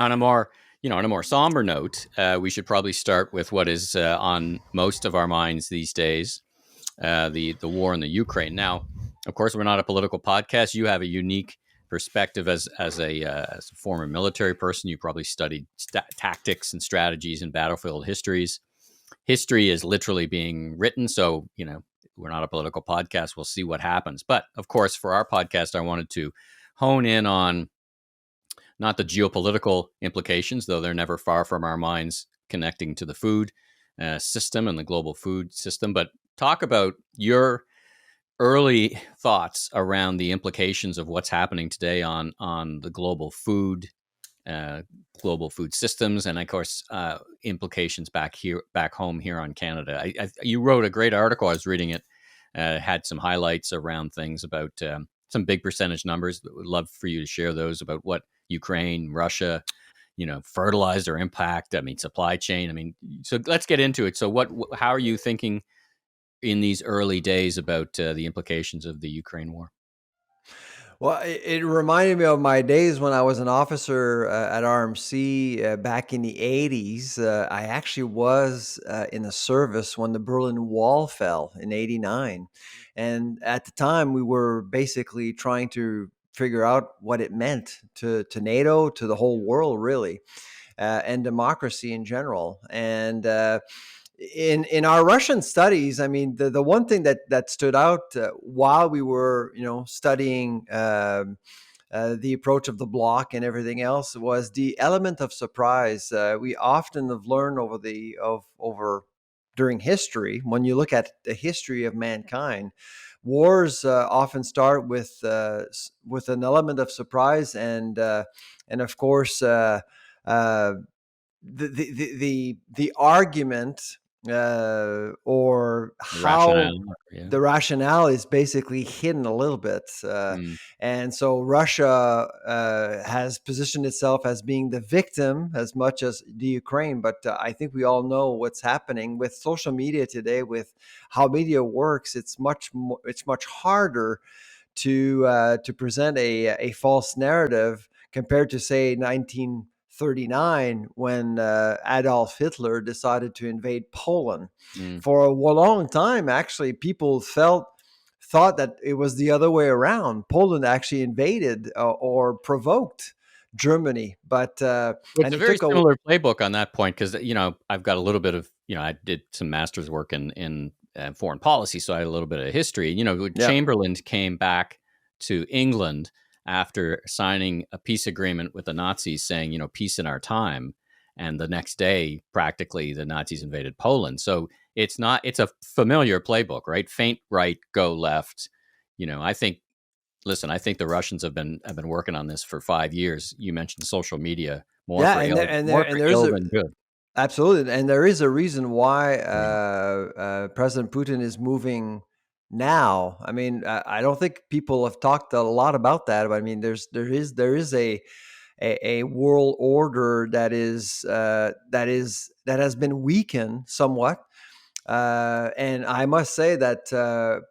On a more somber note, we should probably start with what is on most of our minds these days, the war in the Ukraine. Now, of course, we're not a political podcast. You have a unique perspective as a former military person. You probably studied tactics and strategies and battlefield histories. History is literally being written, so we're not a political podcast. We'll see what happens. But of course, for our podcast, I wanted to hone in on not the geopolitical implications, though they're never far from our minds, connecting to the food system and the global food system, but talk about your early thoughts around the implications of what's happening today on the global food systems, and of course implications back home here on Canada. You wrote a great article. I was reading it. Had some highlights around things about some big percentage numbers. Would love for you to share those about what Ukraine, Russia, fertilizer impact. I mean, supply chain. So let's get into it. So how are you thinking in these early days about the implications of the Ukraine war? Well, it reminded me of my days when I was an officer at RMC back in the 80s. I actually was in the service when the Berlin Wall fell in 89. And at the time, we were basically trying to figure out what it meant to NATO, to the whole world, really, and democracy in general. And in our Russian studies, I mean, the one thing that stood out while we were, studying the approach of the bloc and everything else was the element of surprise. We often have learned over during history, when you look at the history of mankind, wars often start with an element of surprise, and of course the argument or how Rationale, yeah. the rationale is basically hidden a little bit. Mm. And so Russia has positioned itself as being the victim as much as the Ukraine. But I think we all know what's happening with social media today, with how media works. It's much harder to present a false narrative compared to, say, 1939, when Adolf Hitler decided to invade Poland. Mm. For a long time, actually, people thought that it was the other way around. Poland actually invaded or provoked Germany, but It's and a it very took a similar playbook on that point because I've got a little bit of I did some master's work in foreign policy, so I had a little bit of history. When yeah. Chamberlain came back to England after signing a peace agreement with the Nazis, saying peace in our time, and the next day practically the Nazis invaded Poland. So it's a familiar playbook, right? Feint right, go left. I think. Listen, I think the Russians have been working on this for 5 years. You mentioned social media, more Yeah, for and there ill, and there more and for there's ill a than good. absolutely, and there is a reason why Yeah. President Putin is moving now. I mean, I don't think people have talked a lot about that, but I mean, there is a world order that has been weakened somewhat. And I must say that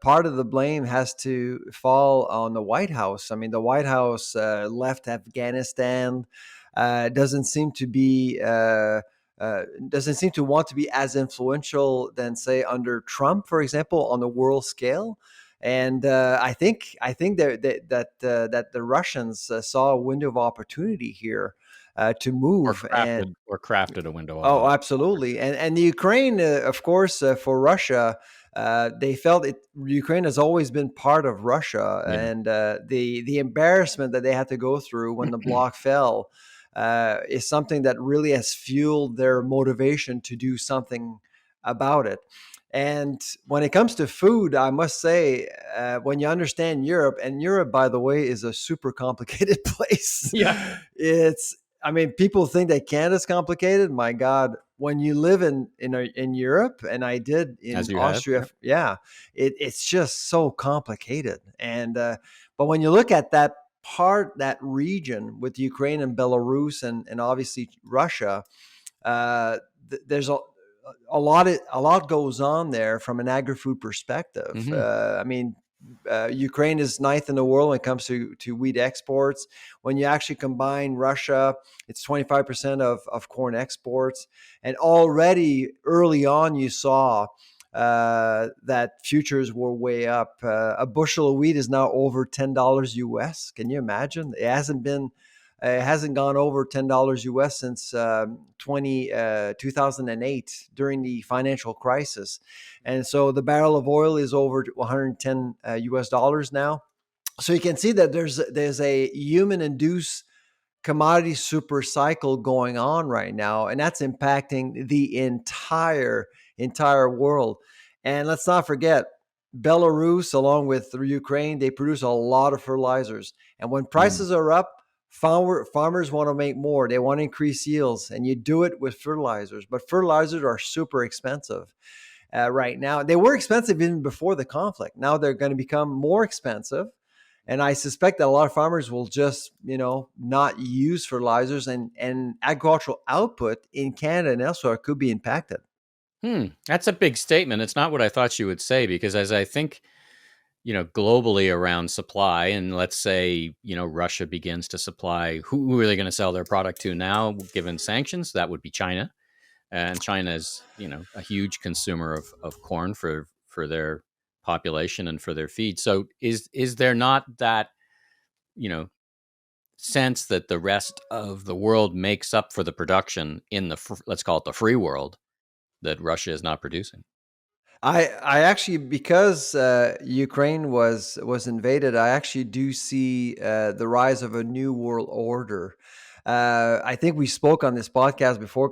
part of the blame has to fall on the White House. I mean, the White House left Afghanistan, doesn't seem to be doesn't seem to want to be as influential than, say, under Trump, for example, on the world scale. And I think that the Russians saw a window of opportunity here to Or move. And crafted a window of oh, opportunity. absolutely. And the Ukraine, of course, for Russia, they felt it. Ukraine has always been part of Russia, Yeah. and the embarrassment that they had to go through when the bloc fell is something that really has fueled their motivation to do something about it. And when it comes to food, I must say, when you understand Europe, and Europe, by the way, is a super complicated place. Yeah. It's I mean, people think that Canada's complicated. My God, when you live in Europe, and I did As in you have. Austria, Yeah. yeah, it's just so complicated. And but when you look at that region with Ukraine and Belarus and obviously Russia, there's a lot goes on there from an agri-food perspective. Hmm. I mean, Ukraine is ninth in the world when it comes to wheat exports. When you actually combine Russia, it's 25% of corn exports. And already early on, you saw that futures were way up. A bushel of wheat is now over $10 US. Can you imagine? It hasn't gone over $10 US since 2008 during the financial crisis. And so the barrel of oil is over 110 US dollars now. So you can see that there's a human induced commodity super cycle going on right now, and that's impacting the entire world. And let's not forget, Belarus, along with Ukraine, they produce a lot of fertilizers. And when Mm. prices are up, farmers want to make more. They want to increase yields, and you do it with fertilizers. But fertilizers are super expensive right now. They were expensive even before the conflict. Now they're going to become more expensive. And I suspect that a lot of farmers will just, not use fertilizers, and agricultural output in Canada and elsewhere could be impacted. That's a big statement. It's not what I thought you would say, because as I think, globally around supply, and let's say, Russia begins to supply, who are they going to sell their product to now, given sanctions? That would be China. And China is, a huge consumer of corn for their population and for their feed. So is there not that, you know, sense that the rest of the world makes up for the production in let's call it the free world, that Russia is not producing? I actually, because Ukraine was invaded, I actually do see the rise of a new world order. I think we spoke on this podcast before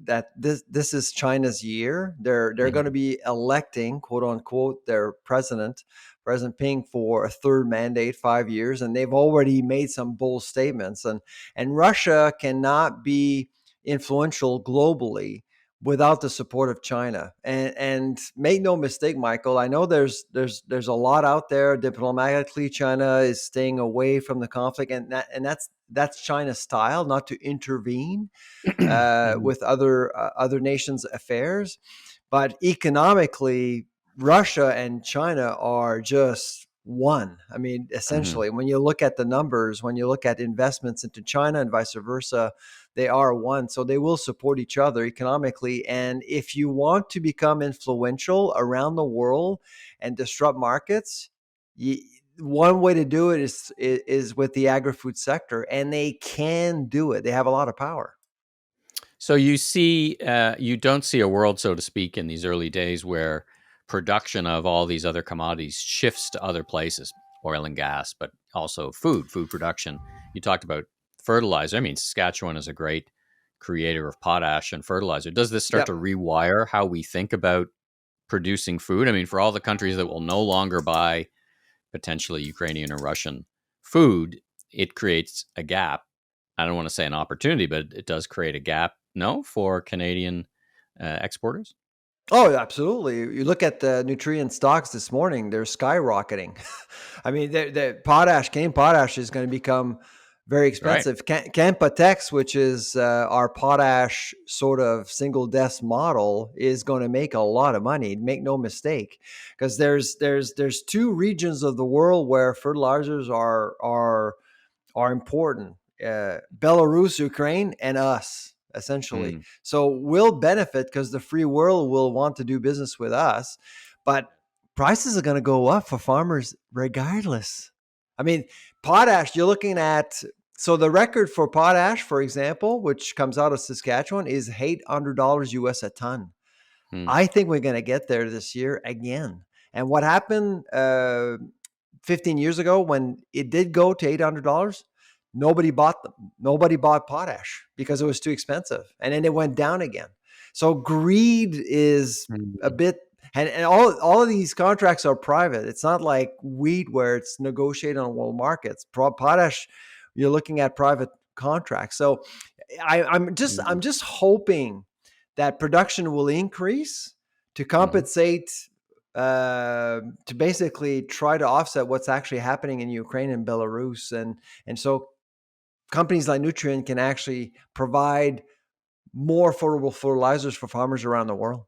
that this is China's year. They're going to Mhm. be electing, quote unquote, their president, President Ping, for a third mandate, 5 years, and they've already made some bold statements. And Russia cannot be influential globally without the support of China. And make no mistake, Michael, I know there's a lot out there diplomatically. China is staying away from the conflict, and that's China's style, not to intervene Mhm. with other nations' affairs. But economically, Russia and China are just one. I mean, Mhm. essentially, when you look at the numbers, when you look at investments into China and vice versa, they are one. So they will support each other economically. And if you want to become influential around the world and disrupt markets, you, one way to do it is with the agri-food sector, and they can do it. They have a lot of power. So you don't see a world, so to speak, in these early days where production of all these other commodities shifts to other places, oil and gas, but also food production. You talked about fertilizer. I mean, Saskatchewan is a great creator of potash and fertilizer. Does this start to Yep. rewire how we think about producing food? I mean, for all the countries that will no longer buy potentially Ukrainian or Russian food, it creates a gap. I don't want to say an opportunity, but it does create a gap, no, for Canadian exporters? Oh, absolutely. You look at the nutrient stocks this morning, they're skyrocketing. I mean, the cane potash is going to become very Right. expensive. Canpotex, which is our potash sort of single desk model, is going to make a lot of money. Make no mistake, because there's two regions of the world where fertilizers are important. Belarus, Ukraine, and us, essentially. Mm. So we'll benefit because the free world will want to do business with us, but prices are going to go up for farmers regardless. I mean, potash, you're looking at, so the record for potash, for example, which comes out of Saskatchewan, is $800 US a ton. Mm. I think we're going to get there this year again. And what happened 15 years ago when it did go to $800? Nobody bought them. Nobody bought potash because it was too expensive. And then it went down again. So greed is a Mm. bit, and all of these contracts are private. It's not like wheat where it's negotiated on world markets. Potash, you're looking at private contracts. So I'm Mm. just hoping that production will increase to Mhm. compensate, to basically try to offset what's actually happening in Ukraine and Belarus, and so companies like Nutrien can actually provide more affordable fertilizers for farmers around the world.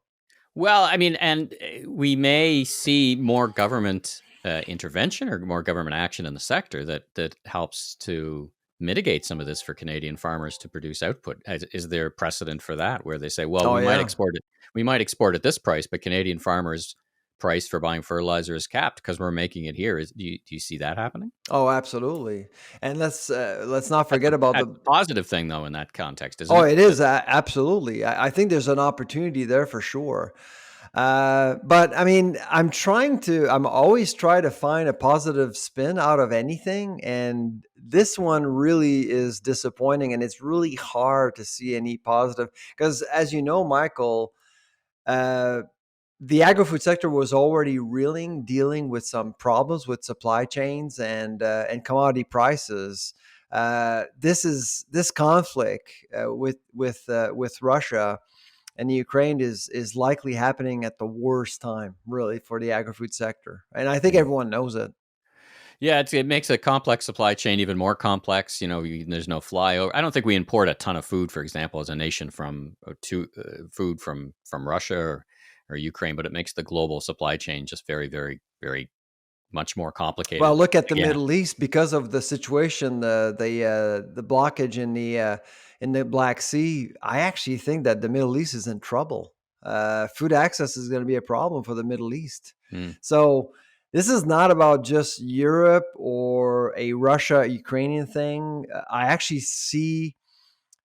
Well, I mean, and we may see more government intervention or more government action in the sector that helps to mitigate some of this for Canadian farmers to produce output? Is there precedent for that where they say, well, Oh we might yeah. export it, at this price, but Canadian farmers' price for buying fertilizer is capped because we're making it here? Do you see that happening? Oh, absolutely. And let's not That's forget about that's the. a positive thing though in that context, isn't Oh, it? it is absolutely. I think there's an opportunity there for sure. But I mean, I'm always trying to find a positive spin out of anything. And this one really is disappointing. And it's really hard to see any positive because, as you know, Michael, uh, the agri-food sector was already reeling, dealing with some problems with supply chains and commodity prices. This conflict with Russia and the Ukraine is likely happening at the worst time, really, for the agri-food sector, and I think Yeah. everyone knows it. Yeah, it makes a complex supply chain even more complex. There's no flyover. I don't think we import a ton of food, for example, as a nation from to food from Russia or Ukraine, but it makes the global supply chain just very, very, very much more Well, complicated. look at the Again, Middle East because of the situation, the blockage in the Black Sea. I actually think that the Middle East is in trouble. Food access is going to be a problem for the Middle East. mm, So this is not about just Europe or a Russia Ukrainian thing. I actually see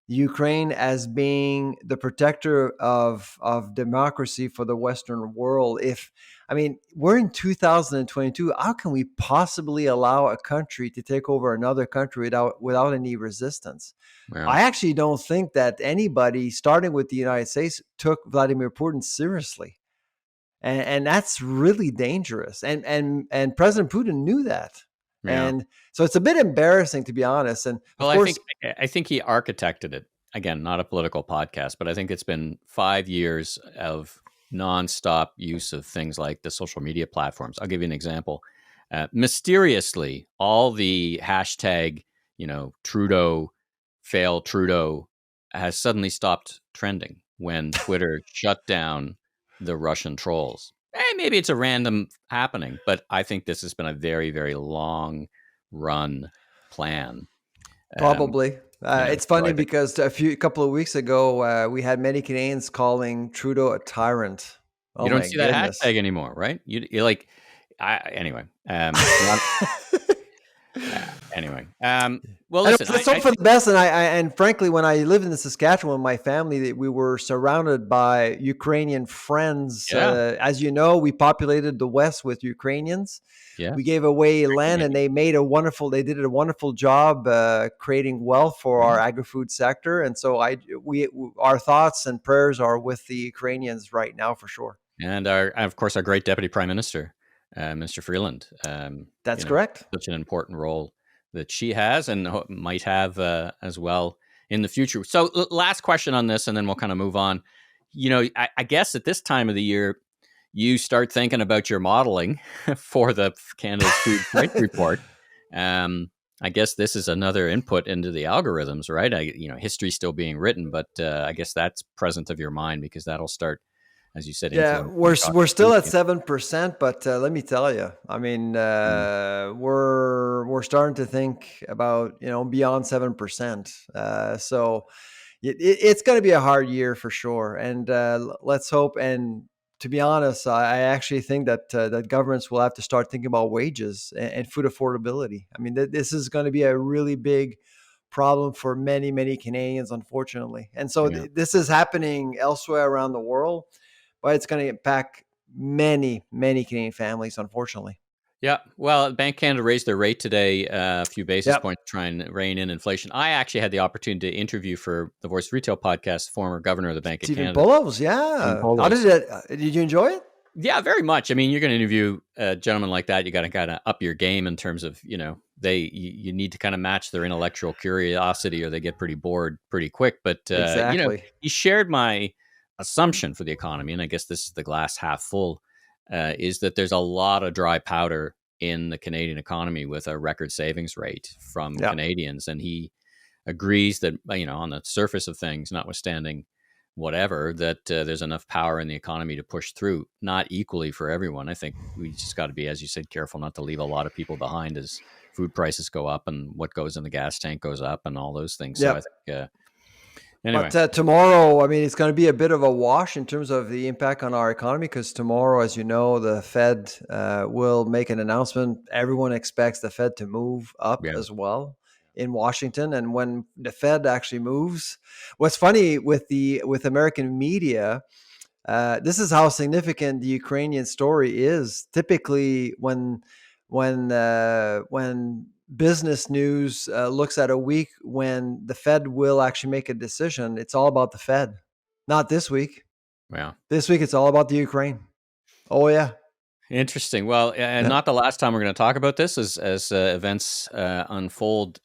Ukraine as being the protector of democracy for the Western world. If I mean, we're in 2022. How can we possibly allow a country to take over another country without any resistance? yeah. I actually don't think that anybody, starting with the United States, took Vladimir Putin seriously, and that's really dangerous. And President Putin knew that, Yeah. and so it's a bit embarrassing, to be honest. And Well, of I think course, I think he architected it. Again, not a political podcast, but I think it's been 5 years of nonstop use of things like the social media platforms. I'll give you an example. Mysteriously, all the hashtag, Trudeau, fail Trudeau, has suddenly stopped trending when Twitter shut down the Russian trolls. Maybe it's a random happening, but I think this has been a very, very long run plan. Um, probably. to It's funny drive it. because a couple of weeks ago, we had many Canadians calling Trudeau a tyrant. You Oh don't my see that goodness. hashtag anymore, right? You're like, anyway. Not uh, anyway. Well, And listen, let's I hope for think the best. And frankly, when I lived in Saskatchewan, my family, we were surrounded by Ukrainian friends. yeah, As you know, we populated the West with Ukrainians. We yes, gave away great land, and Canadian. they did a wonderful job creating wealth for Yeah, our agri-food sector. And so our thoughts and prayers are with the Ukrainians right now for sure. and of course our great Deputy Prime Minister, Mr. Freeland. That's correct. Such an important role that she has and might have as well in the future. So, last question on this, and then we'll kind of move on. I guess at this time of the year, you start thinking about your modeling for the Canada's Food Price Report. I guess this is another input into the algorithms, right? History's still being written, but I guess that's present of your mind because that'll start, as you said, Yeah, influencing cost we're of still food. at 7%, but let me tell you, I mean, Mm, we're starting to think about beyond 7%. So it's going to be a hard year for sure, and let's hope. And to be honest, I actually think that governments will have to start thinking about wages and food affordability. I mean, this is going to be a really big problem for many Canadians, unfortunately. And so yeah. this is happening elsewhere around the world, but it's going to impact many Canadian families, unfortunately. Yeah, well, Bank Canada raised their rate today a few basis Yep. points to try and rein in inflation. I actually had the opportunity to interview for the Voice Retail podcast former governor of the Bank of Stephen Canada, Polo's, Stephen yeah. How Poloz. did you enjoy it? Yeah, very much. I mean, you're going to interview a gentleman like that. You got to kind of up your game in terms of, you need to kind of match their intellectual curiosity or they get pretty bored pretty quick. But, Exactly. he shared my assumption for the economy. And I guess this is the glass half full, is that there's a lot of dry powder in the Canadian economy with a record savings rate from Yeah. Canadians. And he agrees that, on the surface of things, notwithstanding whatever, that there's enough power in the economy to push through, not equally for everyone. I think we just got to be, as you said, careful not to leave a lot of people behind as food prices go up and what goes in the gas tank goes up and all those things. So I Yep. think, But anyway, tomorrow, I mean, it's going to be a bit of a wash in terms of the impact on our economy because tomorrow, as you know, the Fed will make an announcement. Everyone expects the Fed to move up yeah, as well in Washington. And when the Fed actually moves, what's funny with American media, this is how significant the Ukrainian story is. Typically, when business news looks at a week when the Fed will actually make a decision, it's all about the Fed. Not this week. yeah. This week, it's all about the Ukraine. Oh yeah, Interesting. Well, and yeah, not the last time we're going to talk about this as events unfold